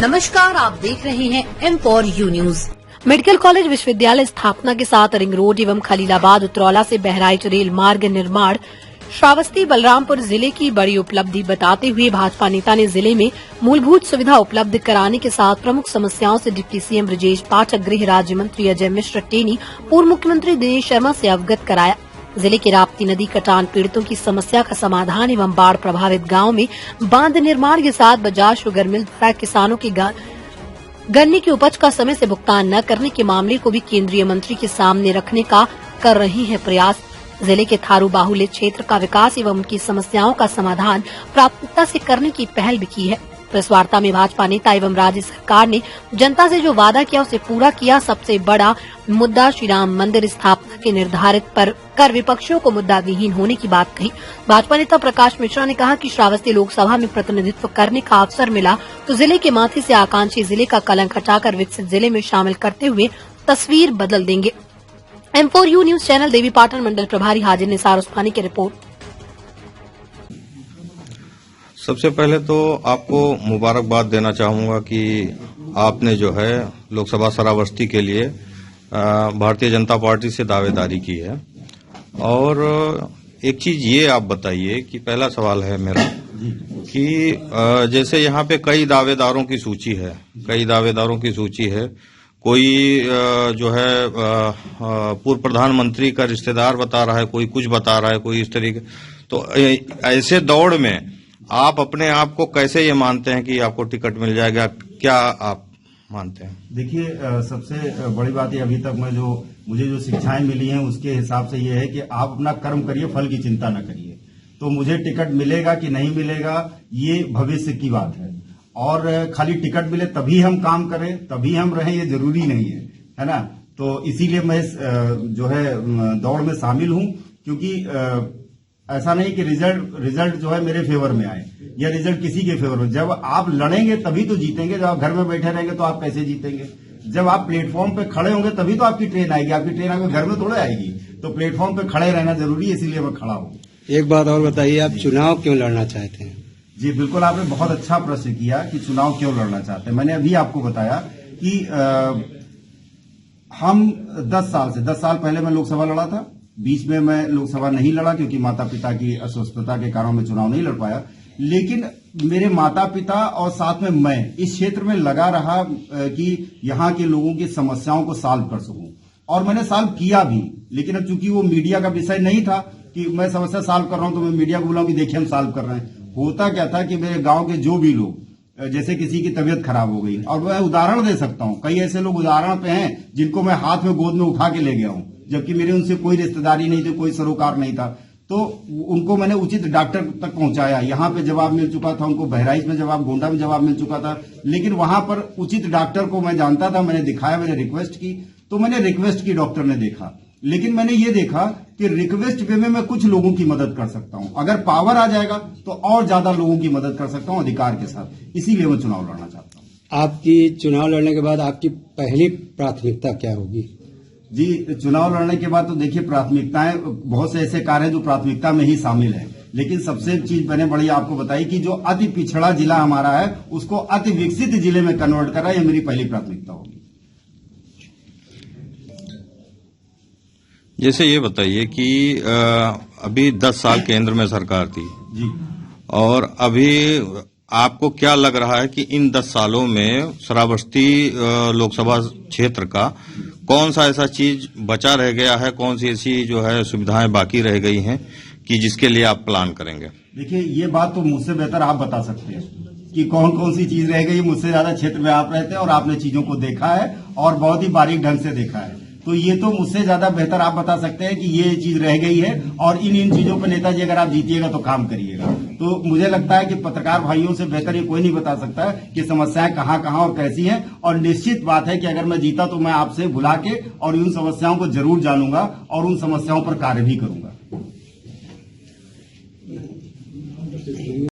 नमस्कार, आप देख रहे हैं M4U न्यूज। मेडिकल कॉलेज विश्वविद्यालय स्थापना के साथ रिंग रोड एवं खलीलाबाद उतरौला से बहराइच रेल मार्ग निर्माण श्रावस्ती बलरामपुर जिले की बड़ी उपलब्धि बताते हुए भाजपा नेता ने जिले में मूलभूत सुविधा उपलब्ध कराने के साथ प्रमुख समस्याओं से डिप्टी सीएम ब्रजेश पाठक, गृह राज्य मंत्री अजय मिश्र टेनी, पूर्व मुख्यमंत्री दिनेश शर्मा से अवगत कराया। जिले के राप्ती नदी कटान पीड़ितों की समस्या का समाधान एवं बाढ़ प्रभावित गांव में बांध निर्माण के साथ बजाज शुगर मिल द्वारा किसानों की गन्ने की उपज का समय से भुगतान न करने के मामले को भी केंद्रीय मंत्री के सामने रखने का कर रहे हैं प्रयास। जिले के थारू बाहुल्य क्षेत्र का विकास एवं उनकी समस्याओं का समाधान प्राथमिकता से करने की पहल भी की है। प्रेस वार्ता में भाजपा नेता एवं राज्य सरकार ने जनता से जो वादा किया उसे पूरा किया। सबसे बड़ा मुद्दा श्री राम मंदिर स्थापना के निर्धारित पर कर विपक्षियों को मुद्दा विहीन होने की बात कही। भाजपा नेता प्रकाश मिश्रा ने कहा कि श्रावस्ती लोकसभा में प्रतिनिधित्व करने का अवसर मिला तो जिले के माथे से आकांक्षी जिले का कलंक हटाकर विकसित जिले में शामिल करते हुए तस्वीर बदल देंगे। M4U news channel Devi Patan मंडल प्रभारी हाजिर निसार उस्मानी की रिपोर्ट। सबसे पहले तो आपको मुबारकबाद देना चाहूंगा कि आपने जो है लोकसभा श्रावस्ती के लिए भारतीय जनता पार्टी से दावेदारी की है। और एक चीज ये आप बताइए कि पहला सवाल है मेरा कि जैसे यहाँ पे कई दावेदारों की सूची है, कोई जो है पूर्व प्रधानमंत्री का रिश्तेदार बता रहा है, कोई कुछ बता रहा है, कोई इस तरीके। तो ऐसे दौड़ में आप अपने आप को कैसे ये मानते हैं कि आपको टिकट मिल जाएगा, क्या आप मानते हैं? देखिए, सबसे बड़ी बात ये अभी तक मुझे जो शिक्षाएं मिली हैं उसके हिसाब से ये है कि आप अपना कर्म करिए, फल की चिंता न करिए। तो मुझे टिकट मिलेगा कि नहीं मिलेगा ये भविष्य की बात है, और खाली टिकट मिले तभी हम काम करें, तभी हम रहें, ये जरूरी नहीं है ना। तो इसीलिए मैं जो है दौड़ में शामिल हूं, क्योंकि ऐसा नहीं कि रिजल्ट जो है मेरे फेवर में आए या रिजल्ट किसी के फेवर में। जब आप लड़ेंगे तभी तो जीतेंगे। जब आप घर में बैठे रहेंगे तो आप कैसे जीतेंगे? जब आप प्लेटफॉर्म पे खड़े होंगे तभी तो आपकी ट्रेन आएगी। आपकी ट्रेन आपके घर में थोड़े आएगी। तो प्लेटफॉर्म पे खड़े रहना जरूरी है, इसीलिए मैं खड़ा हूँ। एक बात और बताइए, आप चुनाव क्यों लड़ना चाहते हैं? जी बिल्कुल, आपने बहुत अच्छा प्रश्न किया कि चुनाव क्यों लड़ना चाहते हैं। मैंने अभी आपको बताया कि हम 10 साल पहले मैं लोकसभा लड़ा था। बीच में मैं लोकसभा नहीं लड़ा क्योंकि माता पिता की अस्वस्थता के कारण मैं चुनाव नहीं लड़ पाया। लेकिन मेरे माता पिता और साथ में मैं इस क्षेत्र में लगा रहा कि यहाँ के लोगों की समस्याओं को सॉल्व कर सकूं, और मैंने सॉल्व किया भी। लेकिन अब चूंकि वो मीडिया का विषय नहीं था कि मैं समस्या सॉल्व कर रहा हूं तो मैं मीडिया को बुलाऊं कि देखिए हम सॉल्व कर रहे हैं। होता क्या था कि मेरे गांव के जो भी लोग, जैसे किसी की तबीयत खराब हो गई, और मैं उदाहरण दे सकता हूं, कई ऐसे लोग उदाहरण पे हैं जिनको मैं हाथ में गोद में उठा के ले गया हूं, जबकि मेरे उनसे कोई रिश्तेदारी नहीं थी, कोई सरोकार नहीं था। तो उनको मैंने उचित डॉक्टर तक पहुंचाया। यहाँ पे जवाब मिल चुका था उनको, बहराइच में जवाब, गोंडा में जवाब मिल चुका था। लेकिन वहां पर उचित डॉक्टर को मैं जानता था, मैंने दिखाया, मैंने रिक्वेस्ट की, तो मैंने रिक्वेस्ट की, डॉक्टर ने देखा। लेकिन मैंने ये देखा कि रिक्वेस्ट वे में मैं कुछ लोगों की मदद कर सकता हूं। अगर पावर आ जाएगा तो और ज्यादा लोगों की मदद कर सकता हूं अधिकार के साथ। इसीलिए मैं चुनाव लड़ना चाहता हूं। आपकी चुनाव लड़ने के बाद आपकी पहली प्राथमिकता क्या होगी? जी, चुनाव लड़ने के बाद तो देखिए, प्राथमिकताएं बहुत से ऐसे कार्य हैं जो प्राथमिकता में ही शामिल है। लेकिन सबसे चीज मैंने बड़ी आपको बताई कि जो अति पिछड़ा जिला हमारा है उसको अति विकसित जिले में कन्वर्ट करा, यह मेरी पहली प्राथमिकता होगी। जैसे ये बताइए कि अभी 10 साल केंद्र में सरकार थी जी, और अभी आपको क्या लग रहा है कि इन 10 सालों में श्रावस्ती लोकसभा क्षेत्र का कौन सा ऐसा चीज बचा रह गया है, कौन सी ऐसी जो है सुविधाएं बाकी रह गई हैं कि जिसके लिए आप प्लान करेंगे? देखिए, ये बात तो मुझसे बेहतर आप बता सकते हैं कि कौन कौन सी चीज रह गई। मुझसे ज्यादा क्षेत्र में आप रहते हैं और आपने चीजों को देखा है और बहुत ही बारीक ढंग से देखा है। तो ये तो मुझसे ज्यादा बेहतर आप बता सकते हैं कि ये चीज रह गई है और इन चीजों पर नेताजी अगर आप जीतिएगा तो काम करिएगा। तो मुझे लगता है कि पत्रकार भाइयों से बेहतर ये कोई नहीं बता सकता है कि समस्याएं कहां कहां और कैसी हैं। और निश्चित बात है कि अगर मैं जीता तो मैं आपसे बुला के और उन समस्याओं को जरूर जानूंगा और उन समस्याओं पर कार्य भी करूंगा।